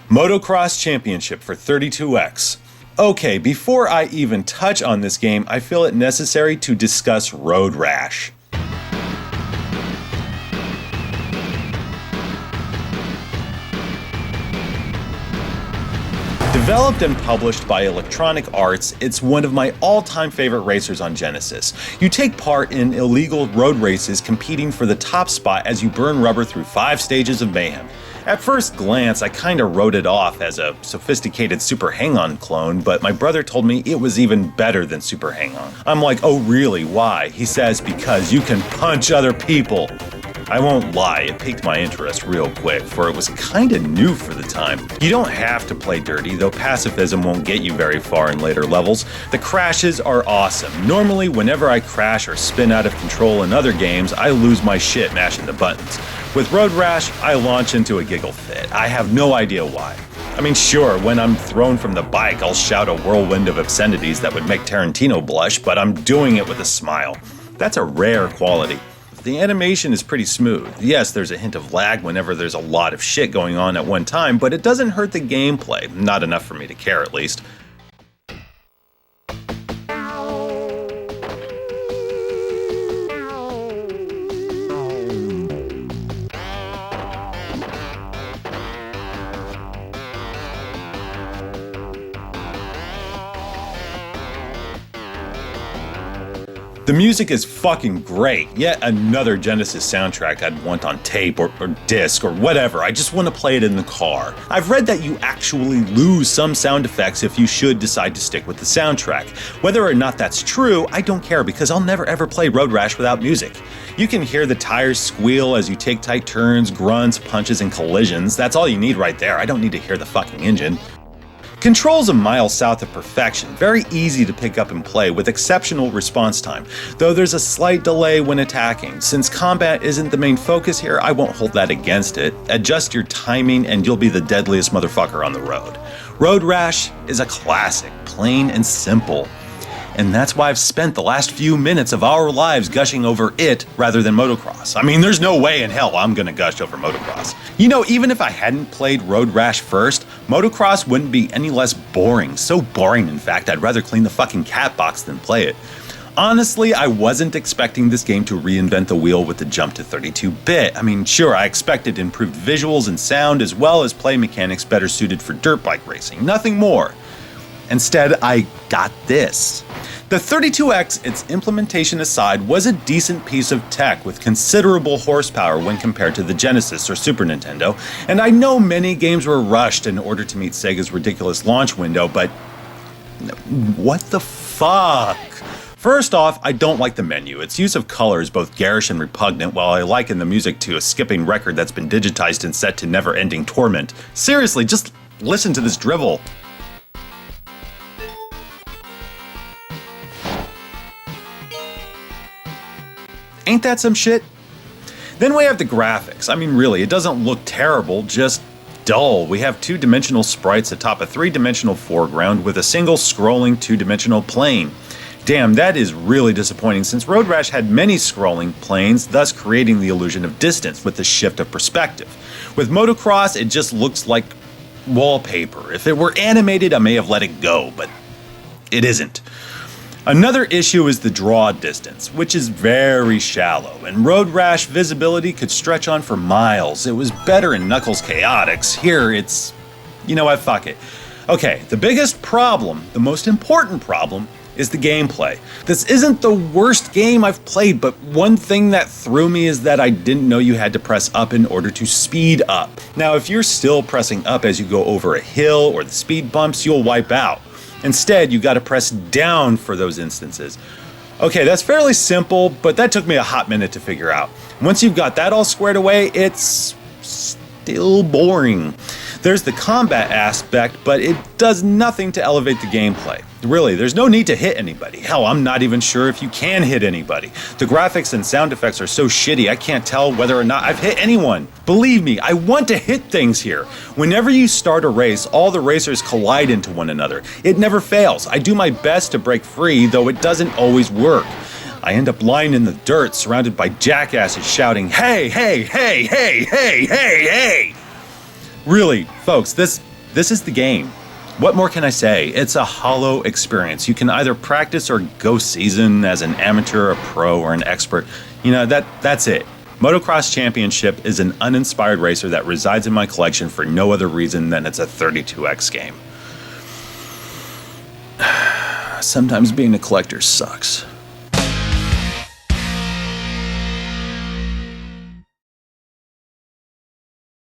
Motocross Championship for 32X. Okay, before I even touch on this game, I feel it necessary to discuss Road Rash. Developed and published by Electronic Arts, it's one of my all-time favorite racers on Genesis. You take part in illegal road races competing for the top spot as you burn rubber through 5 stages of mayhem. At first glance, I kinda wrote it off as a sophisticated Super Hang-On clone, but my brother told me it was even better than Super Hang-On. I'm like, oh really, why? He says, because you can punch other people. I won't lie, it piqued my interest real quick, for it was kinda new for the time. You don't have to play dirty, though pacifism won't get you very far in later levels. The crashes are awesome. Normally, whenever I crash or spin out of control in other games, I lose my shit mashing the buttons. With Road Rash, I launch into a giggle fit. I have no idea why. I mean, sure, when I'm thrown from the bike, I'll shout a whirlwind of obscenities that would make Tarantino blush, but I'm doing it with a smile. That's a rare quality. The animation is pretty smooth. Yes, there's a hint of lag whenever there's a lot of shit going on at one time, but it doesn't hurt the gameplay. Not enough for me to care, at least. The music is fucking great. Yet another Genesis soundtrack I'd want on tape or disc or whatever. I just want to play it in the car. I've read that you actually lose some sound effects if you should decide to stick with the soundtrack. Whether or not that's true, I don't care because I'll never ever play Road Rash without music. You can hear the tires squeal as you take tight turns, grunts, punches, and collisions. That's all you need right there. I don't need to hear the fucking engine. Control's a mile south of perfection, very easy to pick up and play with exceptional response time, though there's a slight delay when attacking. Since combat isn't the main focus here, I won't hold that against it. Adjust your timing and you'll be the deadliest motherfucker on the road. Road Rash is a classic, plain and simple. And that's why I've spent the last few minutes of our lives gushing over it rather than motocross. I mean, there's no way in hell I'm gonna gush over motocross. You know, even if I hadn't played Road Rash first, motocross wouldn't be any less boring. So boring, in fact, I'd rather clean the fucking cat box than play it. Honestly, I wasn't expecting this game to reinvent the wheel with the jump to 32-bit. I mean, sure, I expected improved visuals and sound as well as play mechanics better suited for dirt bike racing. Nothing more. Instead, I got this. The 32X, its implementation aside, was a decent piece of tech with considerable horsepower when compared to the Genesis or Super Nintendo, and I know many games were rushed in order to meet Sega's ridiculous launch window, but what the fuck? First off, I don't like the menu. Its use of color is both garish and repugnant, while I liken the music to a skipping record that's been digitized and set to never-ending torment. Seriously, just listen to this drivel. Ain't that some shit? Then we have the graphics. I mean, really, it doesn't look terrible, just dull. We have 2-dimensional sprites atop a 3-dimensional foreground with a single scrolling 2-dimensional plane. Damn, that is really disappointing since Road Rash had many scrolling planes, thus creating the illusion of distance with the shift of perspective. With Motocross, it just looks like wallpaper. If it were animated, I may have let it go, but it isn't. Another issue is the draw distance, which is very shallow, and Road Rash visibility could stretch on for miles. It was better in Knuckles Chaotix. Here, it's... you know what, fuck it. Okay, the biggest problem, the most important problem, is the gameplay. This isn't the worst game I've played, but one thing that threw me is that I didn't know you had to press up in order to speed up. Now, if you're still pressing up as you go over a hill or the speed bumps, you'll wipe out. Instead, you gotta press down for those instances. Okay, that's fairly simple, but that took me a hot minute to figure out. Once you've got that all squared away, it's still boring. There's the combat aspect, but it does nothing to elevate the gameplay. Really, there's no need to hit anybody. Hell, I'm not even sure if you can hit anybody. The graphics and sound effects are so shitty I can't tell whether or not I've hit anyone. Believe me, I want to hit things here. Whenever you start a race, all the racers collide into one another. It never fails. I do my best to break free, though it doesn't always work. I end up lying in the dirt, surrounded by jackasses shouting, "Hey, hey, hey, hey, hey, hey, hey!" Really, folks, this This is the game. What more can I say? It's a hollow experience. You can either practice or go season as an amateur, a pro, or an expert. That's it. Motocross Championship is an uninspired racer that resides in my collection for no other reason than it's a 32X game. Sometimes being a collector sucks.